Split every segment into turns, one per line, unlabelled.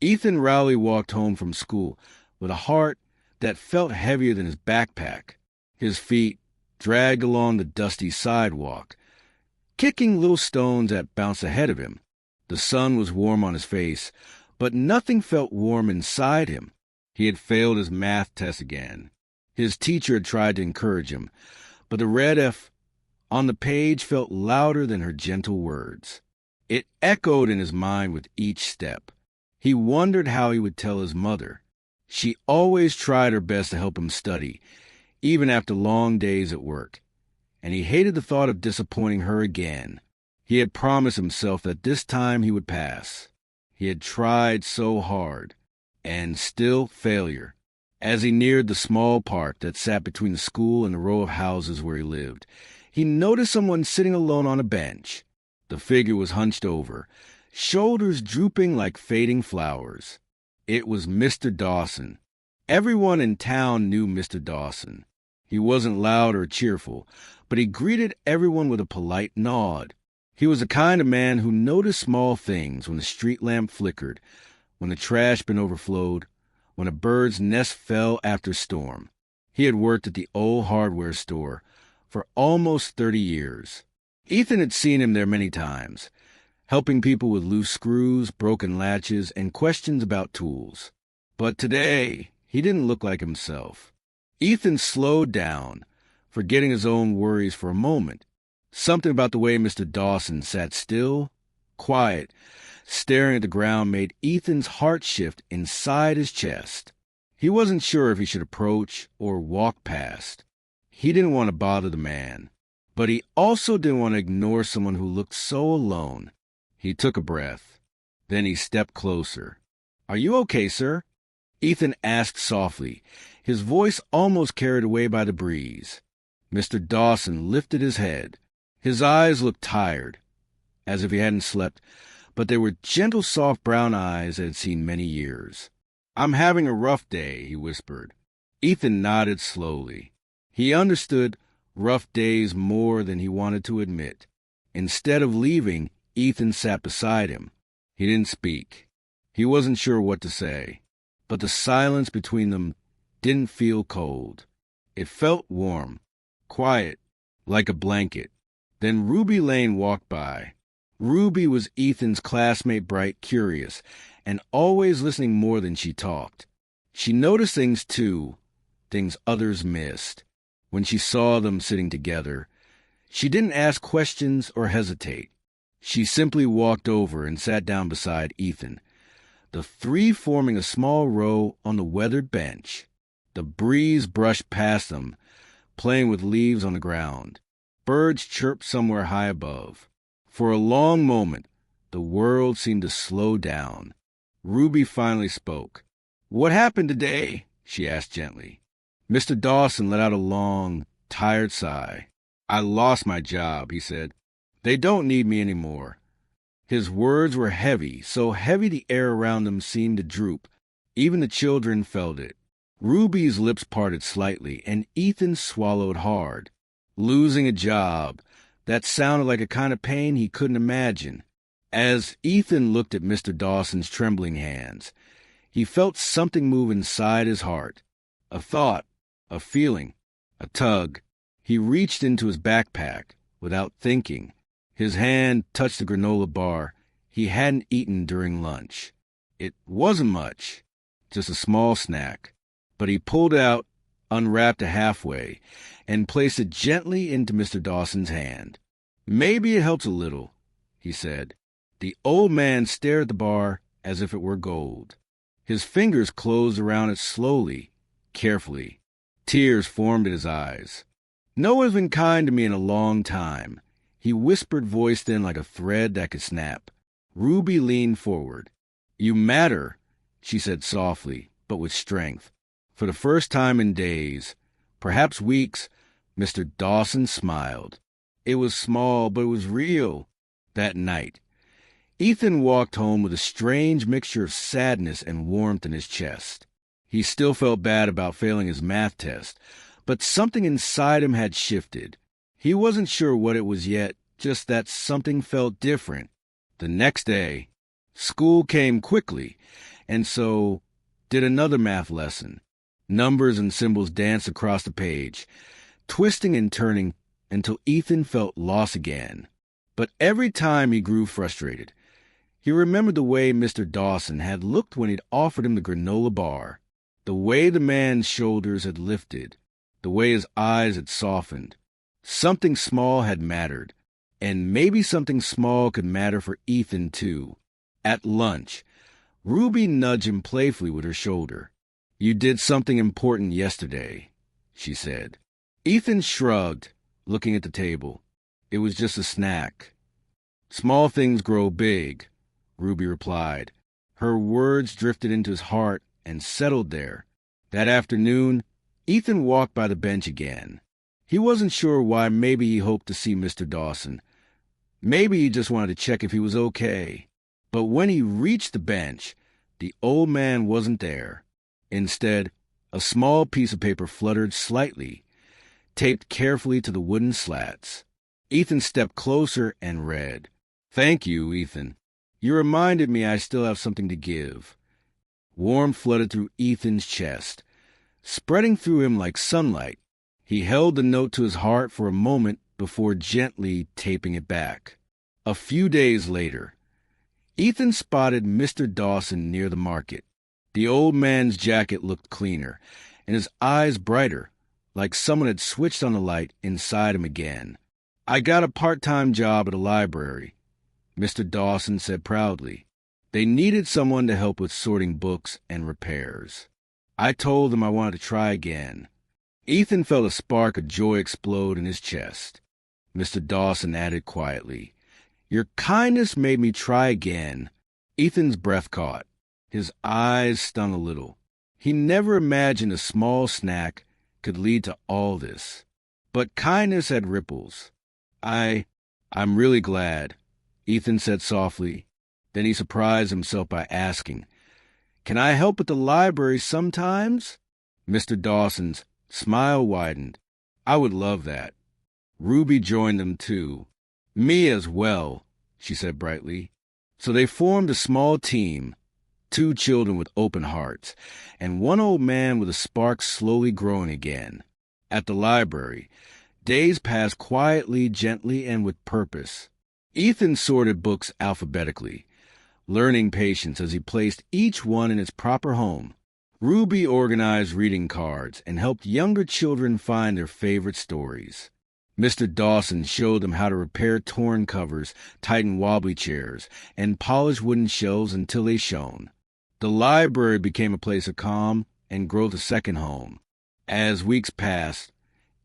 Ethan Rowley walked home from school with a heart that felt heavier than his backpack. His feet dragged along the dusty sidewalk, kicking little stones that bounced ahead of him. The sun was warm on his face, but nothing felt warm inside him. He had failed his math test again. His teacher had tried to encourage him, but the red F on the page felt louder than her gentle words. It echoed in his mind with each step. He wondered how he would tell his mother. She always tried her best to help him study, even after long days at work, and he hated the thought of disappointing her again. He had promised himself that this time he would pass. He had tried so hard, and still failure. As he neared the small park that sat between the school and the row of houses where he lived, he noticed someone sitting alone on a bench. The figure was hunched over, shoulders drooping like fading flowers. It was Mr. Dawson. Everyone in town knew Mr. Dawson. He wasn't loud or cheerful, but he greeted everyone with a polite nod. He was the kind of man who noticed small things: when the street lamp flickered, when the trash bin overflowed, when a bird's nest fell after a storm. He had worked at the old hardware store for almost 30 years. Ethan had seen him there many times, helping people with loose screws, broken latches, and questions about tools. But today, he didn't look like himself. Ethan slowed down, forgetting his own worries for a moment. Something about the way Mr. Dawson sat still, quiet, staring at the ground made Ethan's heart shift inside his chest. He wasn't sure if he should approach or walk past. He didn't want to bother the man, but he also didn't want to ignore someone who looked so alone. He took a breath. Then he stepped closer. "Are you okay, sir?" Ethan asked softly, his voice almost carried away by the breeze. Mr. Dawson lifted his head. His eyes looked tired, as if he hadn't slept, but they were gentle, soft brown eyes that had seen many years. "I'm having a rough day," he whispered. Ethan nodded slowly. He understood rough days more than he wanted to admit. Instead of leaving, Ethan sat beside him. He didn't speak. He wasn't sure what to say, but the silence between them didn't feel cold. It felt warm, quiet, like a blanket. Then Ruby Lane walked by. Ruby was Ethan's classmate, bright, curious, and always listening more than she talked. She noticed things too, things others missed. When she saw them sitting together, she didn't ask questions or hesitate. She simply walked over and sat down beside Ethan, the three forming a small row on the weathered bench. The breeze brushed past them, playing with leaves on the ground. Birds chirped somewhere high above. For a long moment, the world seemed to slow down. Ruby finally spoke. "What happened today?" she asked gently. Mr. Dawson let out a long, tired sigh. "I lost my job," he said. "They don't need me anymore." His words were heavy, so heavy the air around them seemed to droop. Even the children felt it. Ruby's lips parted slightly, and Ethan swallowed hard. Losing a job, that sounded like a kind of pain he couldn't imagine. As Ethan looked at Mr. Dawson's trembling hands, he felt something move inside his heart. A thought, a feeling, a tug. He reached into his backpack without thinking. His hand touched the granola bar he hadn't eaten during lunch. It wasn't much, just a small snack, but he pulled it out, unwrapped it halfway, and placed it gently into Mr. Dawson's hand. "Maybe it helps a little," he said. The old man stared at the bar as if it were gold. His fingers closed around it slowly, carefully. Tears formed in his eyes. "No one's been kind to me in a long time," he whispered, voice thin like a thread that could snap. Ruby leaned forward. "You matter," she said softly, but with strength. For the first time in days, perhaps weeks, Mr. Dawson smiled. It was small, but it was real. That night, Ethan walked home with a strange mixture of sadness and warmth in his chest. He still felt bad about failing his math test, but something inside him had shifted. He wasn't sure what it was yet, just that something felt different. The next day, school came quickly, and so did another math lesson. Numbers and symbols danced across the page, twisting and turning until Ethan felt lost again. But every time he grew frustrated, he remembered the way Mr. Dawson had looked when he'd offered him the granola bar, the way the man's shoulders had lifted, the way his eyes had softened. Something small had mattered, and maybe something small could matter for Ethan, too. At lunch, Ruby nudged him playfully with her shoulder. "You did something important yesterday," she said. Ethan shrugged, looking at the table. "It was just a snack." "Small things grow big," Ruby replied. Her words drifted into his heart and settled there. That afternoon, Ethan walked by the bench again. He wasn't sure why. Maybe he hoped to see Mr. Dawson. Maybe he just wanted to check if he was okay. But when he reached the bench, the old man wasn't there. Instead, a small piece of paper fluttered slightly, taped carefully to the wooden slats. Ethan stepped closer and read, "Thank you, Ethan. You reminded me I still have something to give." Warmth flooded through Ethan's chest, spreading through him like sunlight. He held the note to his heart for a moment before gently taping it back. A few days later, Ethan spotted Mr. Dawson near the market. The old man's jacket looked cleaner, and his eyes brighter, like someone had switched on the light inside him again. "I got a part-time job at a library," Mr. Dawson said proudly. "They needed someone to help with sorting books and repairs. I told them I wanted to try again." Ethan felt a spark of joy explode in his chest. Mr. Dawson added quietly, "Your kindness made me try again." Ethan's breath caught. His eyes stung a little. He never imagined a small snack could lead to all this. But kindness had ripples. I'm really glad," Ethan said softly. Then he surprised himself by asking, "Can I help at the library sometimes?" Mr. Dawson's smile widened. "I would love that." Ruby joined them too. "Me as well," she said brightly. So they formed a small team, 2 children with open hearts, and 1 old man with a spark slowly growing again. At the library, days passed quietly, gently, and with purpose. Ethan sorted books alphabetically, learning patience as he placed each one in its proper home. Ruby organized reading cards and helped younger children find their favorite stories. Mr. Dawson showed them how to repair torn covers, tighten wobbly chairs, and polish wooden shelves until they shone. The library became a place of calm and growth, a second home. As weeks passed,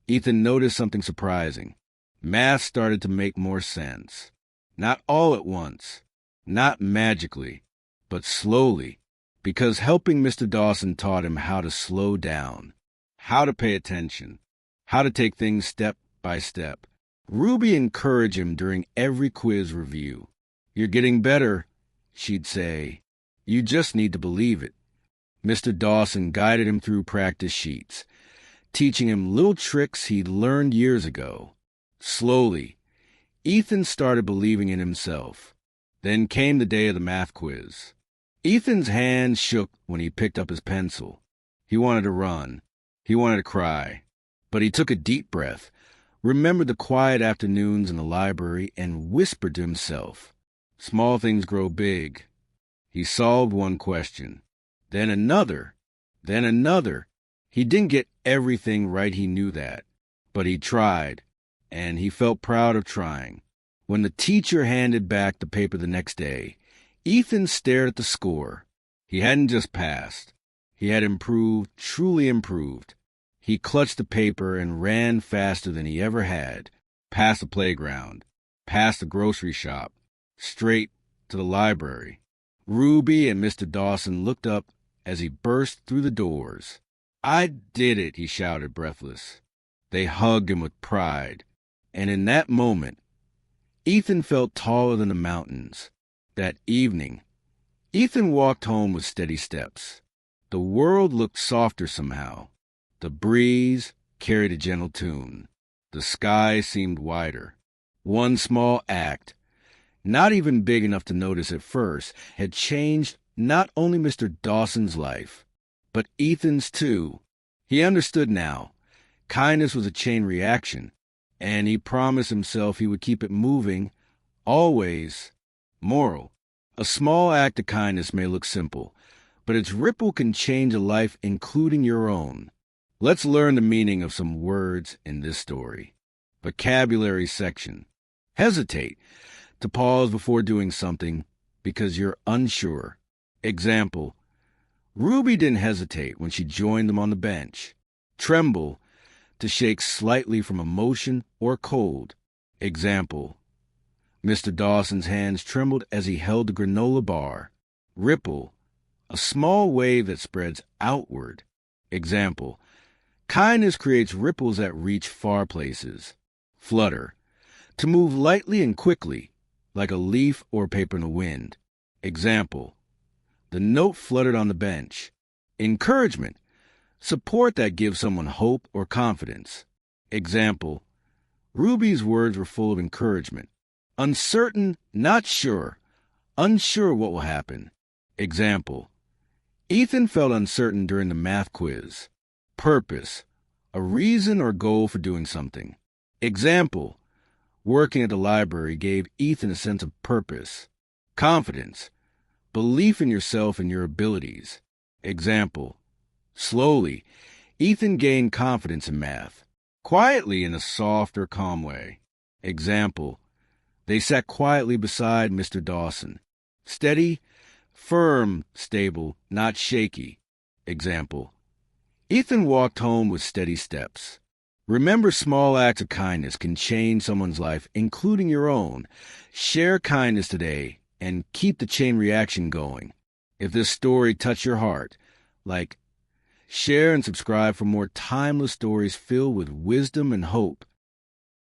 Ethan noticed something surprising. Math started to make more sense. Not all at once, not magically, but slowly, because helping Mr. Dawson taught him how to slow down, how to pay attention, how to take things step by step. Ruby encouraged him during every quiz review. "You're getting better," she'd say. "You just need to believe it." Mr. Dawson guided him through practice sheets, teaching him little tricks he'd learned years ago. Slowly, Ethan started believing in himself. Then came the day of the math quiz. Ethan's hand shook when he picked up his pencil. He wanted to run. He wanted to cry. But he took a deep breath, remembered the quiet afternoons in the library, and whispered to himself, "Small things grow big." He solved one question, then another, then another. He didn't get everything right, he knew that. But he tried, and he felt proud of trying. When the teacher handed back the paper the next day, Ethan stared at the score. He hadn't just passed. He had improved, truly improved. He clutched the paper and ran faster than he ever had, past the playground, past the grocery shop, straight to the library. Ruby and Mr. Dawson looked up as he burst through the doors. "I did it," he shouted, breathless. They hugged him with pride. And in that moment, Ethan felt taller than the mountains. That evening, Ethan walked home with steady steps. The world looked softer somehow. The breeze carried a gentle tune. The sky seemed wider. One small act, not even big enough to notice at first, had changed not only Mr. Dawson's life, but Ethan's too. He understood now. Kindness was a chain reaction, and he promised himself he would keep it moving, always. Moral: a small act of kindness may look simple, but its ripple can change a life, including your own. Let's learn the meaning of some words in this story. Vocabulary section. Hesitate: to pause before doing something because you're unsure. Example: Ruby didn't hesitate when she joined them on the bench. Tremble: to shake slightly from emotion or cold. Example: Mr. Dawson's hands trembled as he held the granola bar. Ripple: a small wave that spreads outward. Example: kindness creates ripples that reach far places. Flutter: to move lightly and quickly, like a leaf or paper in the wind. Example: the note fluttered on the bench. Encouragement: support that gives someone hope or confidence. Example: Ruby's words were full of encouragement. Uncertain, not sure. Unsure what will happen. Example: Ethan felt uncertain during the math quiz. Purpose: a reason or goal for doing something. Example: working at the library gave Ethan a sense of purpose. Confidence: belief in yourself and your abilities. Example: slowly, Ethan gained confidence in math. Quietly, in a soft or calm way. Example: they sat quietly beside Mr. Dawson. Steady, firm, stable, not shaky. Example: Ethan walked home with steady steps. Remember, small acts of kindness can change someone's life, including your own. Share kindness today and keep the chain reaction going. If this story touched your heart, share and subscribe for more timeless stories filled with wisdom and hope.